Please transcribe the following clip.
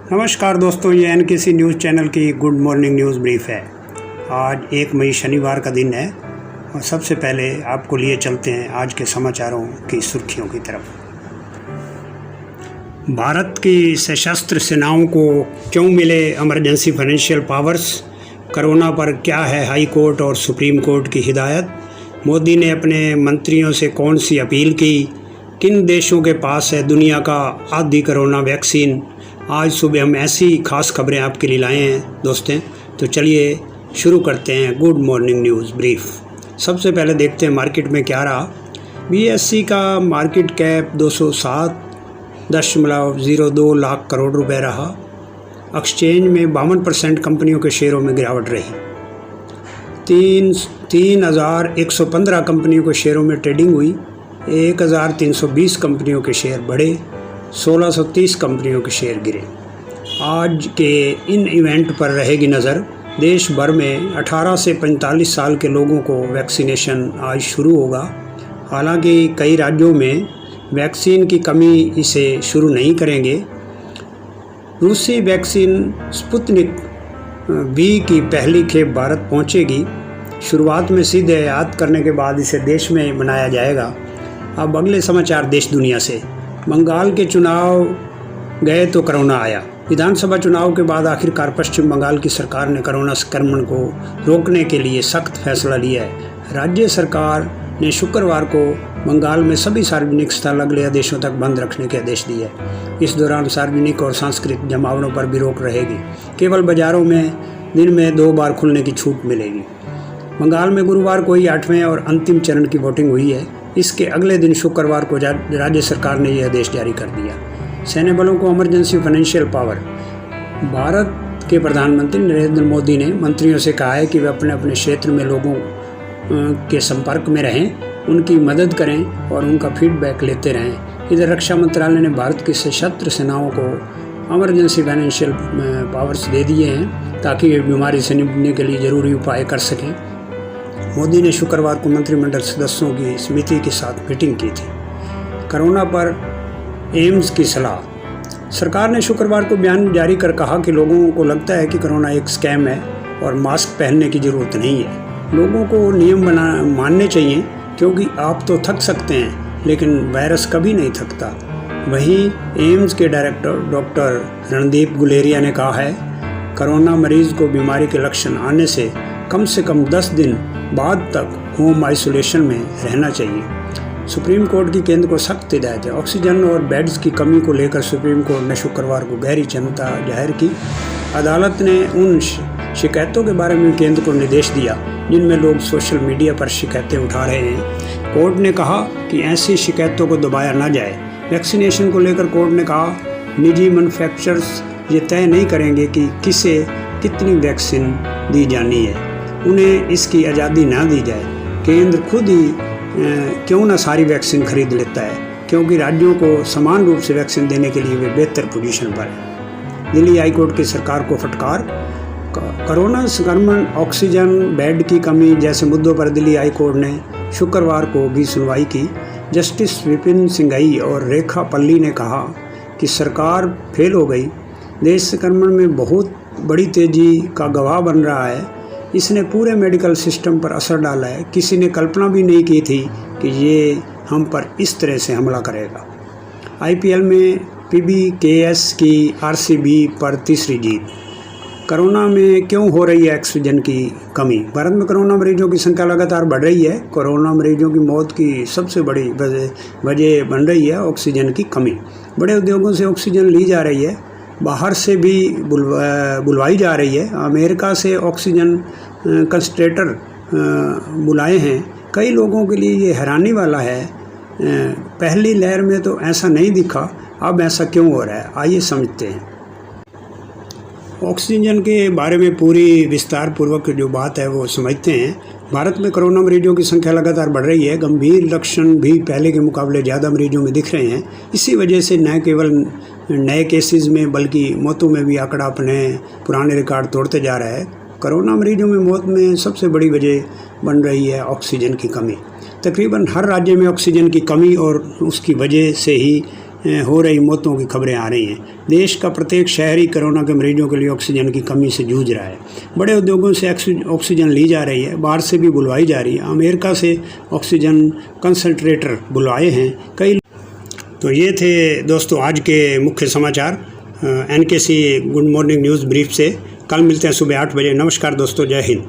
नमस्कार दोस्तों, ये एनकेसी न्यूज़ चैनल की गुड मॉर्निंग न्यूज़ ब्रीफ है। आज 1 मई शनिवार का दिन है और सबसे पहले आपको लिए चलते हैं आज के समाचारों की सुर्खियों की तरफ। भारत की सशस्त्र सेनाओं को क्यों मिले इमरजेंसी फाइनेंशियल पावर्स? कोरोना पर क्या है हाई कोर्ट और सुप्रीम कोर्ट की हिदायत? मोदी ने अपने मंत्रियों से कौन सी अपील की? किन देशों के पास है दुनिया का आधी कोरोना वैक्सीन? आज सुबह हम ऐसी खास खबरें आपके लिए लाए हैं दोस्तों। तो चलिए शुरू करते हैं गुड मॉर्निंग न्यूज़ ब्रीफ। सबसे पहले देखते हैं मार्केट में क्या रहा। बीएसई का मार्केट कैप 207.02 लाख करोड़ रुपए रहा। एक्सचेंज में 52% कंपनियों के शेयरों में गिरावट रही। 3,115 कंपनियों के शेयरों में ट्रेडिंग हुई। 1,320 कंपनियों के शेयर बढ़े। 1,630 कंपनियों के शेयर गिरे। आज के इन इवेंट पर रहेगी नज़र। देश भर में 18 से 45 साल के लोगों को वैक्सीनेशन आज शुरू होगा। हालांकि कई राज्यों में वैक्सीन की कमी इसे शुरू नहीं करेंगे। रूसी वैक्सीन स्पुतनिक V की पहली खेप भारत पहुंचेगी। शुरुआत में सीधे आयात करने के बाद इसे देश में बनाया जाएगा। अब अगले समाचार देश दुनिया से। बंगाल के चुनाव गए तो कोरोना आया। विधानसभा चुनाव के बाद आखिरकार पश्चिम बंगाल की सरकार ने कोरोना संक्रमण को रोकने के लिए सख्त फैसला लिया है। राज्य सरकार ने शुक्रवार को बंगाल में सभी सार्वजनिक स्थल अगले आदेशों तक बंद रखने के आदेश दिए। इस दौरान सार्वजनिक और सांस्कृतिक जमावड़ों पर भी रोक रहेगी। केवल बाजारों में दिन में 2 बार खुलने की छूट मिलेगी। बंगाल में गुरुवार को ही 8वें और अंतिम चरण की वोटिंग हुई है। इसके अगले दिन शुक्रवार को राज्य सरकार ने यह आदेश जारी कर दिया। सैन्य बलों को इमरजेंसी फाइनेंशियल पावर। भारत के प्रधानमंत्री नरेंद्र मोदी ने मंत्रियों से कहा है कि वे अपने अपने क्षेत्र में लोगों के संपर्क में रहें, उनकी मदद करें और उनका फीडबैक लेते रहें। इधर रक्षा मंत्रालय ने भारत की सशस्त्र सेनाओं को इमरजेंसी फाइनेंशियल पावर्स दे दिए हैं ताकि वे बीमारी से निपटने के लिए ज़रूरी उपाय कर सकें। मोदी ने शुक्रवार को मंत्रिमंडल सदस्यों की समिति के साथ मीटिंग की थी। कोरोना पर एम्स की सलाह। सरकार ने शुक्रवार को बयान जारी कर कहा कि लोगों को लगता है कि कोरोना एक स्कैम है और मास्क पहनने की ज़रूरत नहीं है। लोगों को नियम मानने चाहिए क्योंकि आप तो थक सकते हैं लेकिन वायरस कभी नहीं थकता। वहीं एम्स के डायरेक्टर डॉक्टर रणदीप गुलेरिया ने कहा है कोरोना मरीज को बीमारी के लक्षण आने से कम 10 दिन बाद तक होम आइसोलेशन में रहना चाहिए। सुप्रीम कोर्ट की केंद्र को सख्त हिदायत है। ऑक्सीजन और बेड्स की कमी को लेकर सुप्रीम कोर्ट ने शुक्रवार को गहरी चिंता जाहिर की। अदालत ने उन शिकायतों के बारे में केंद्र को निर्देश दिया जिनमें लोग सोशल मीडिया पर शिकायतें उठा रहे हैं। कोर्ट ने कहा कि ऐसी शिकायतों को दबाया न जाए। वैक्सीनेशन को लेकर कोर्ट ने कहा निजी मैन्युफैक्चरर्स ये तय नहीं करेंगे कि किसे कितनी वैक्सीन दी जानी है, उन्हें इसकी आज़ादी ना दी जाए। केंद्र खुद ही क्यों ना सारी वैक्सीन खरीद लेता है क्योंकि राज्यों को समान रूप से वैक्सीन देने के लिए वे बेहतर पोजीशन पर है। दिल्ली हाईकोर्ट की सरकार को फटकार। कोरोना संक्रमण, ऑक्सीजन, बेड की कमी जैसे मुद्दों पर दिल्ली हाईकोर्ट ने शुक्रवार को भी सुनवाई की। जस्टिस विपिन सिंघई और रेखा पल्ली ने कहा कि सरकार फेल हो गई। देश संक्रमण में बहुत बड़ी तेज़ी का गवाह बन रहा है। इसने पूरे मेडिकल सिस्टम पर असर डाला है। किसी ने कल्पना भी नहीं की थी कि ये हम पर इस तरह से हमला करेगा। आईपीएल में पीबीकेएस की आरसीबी पर तीसरी जीत। कोरोना में क्यों हो रही है ऑक्सीजन की कमी? भारत में कोरोना मरीजों की संख्या लगातार बढ़ रही है। कोरोना मरीजों की मौत की सबसे बड़ी वजह बन रही है ऑक्सीजन की कमी। बड़े उद्योगों से ऑक्सीजन ली जा रही है, बाहर से भी बुलवाई जा रही है। अमेरिका से ऑक्सीजन कंसंट्रेटर बुलाए हैं। कई लोगों के लिए ये हैरानी वाला है। पहली लहर में तो ऐसा नहीं दिखा, अब ऐसा क्यों हो रहा है? आइए समझते हैं। ऑक्सीजन के बारे में पूरी विस्तार पूर्वक जो बात है वो समझते हैं। भारत में कोरोना मरीजों की संख्या लगातार बढ़ रही है। गंभीर लक्षण भी पहले के मुकाबले ज़्यादा मरीजों में दिख रहे हैं। इसी वजह से न केवल नए केसेस में बल्कि मौतों में भी आंकड़ा अपने पुराने रिकॉर्ड तोड़ते जा रहा है। कोरोना मरीजों में मौत में सबसे बड़ी वजह बन रही है ऑक्सीजन की कमी। तकरीबन हर राज्य में ऑक्सीजन की कमी और उसकी वजह से ही हो रही मौतों की खबरें आ रही हैं। देश का प्रत्येक शहरी कोरोना के मरीजों के लिए ऑक्सीजन की कमी से जूझ रहा है। बड़े उद्योगों से ऑक्सीजन ली जा रही है, बाहर से भी बुलवाई जा रही है। अमेरिका से ऑक्सीजन कंसंट्रेटर बुलवाए हैं कई। तो ये थे दोस्तों आज के मुख्य समाचार NKC good morning news brief से। कल मिलते हैं सुबह 8 बजे। नमस्कार दोस्तों, जय हिंद।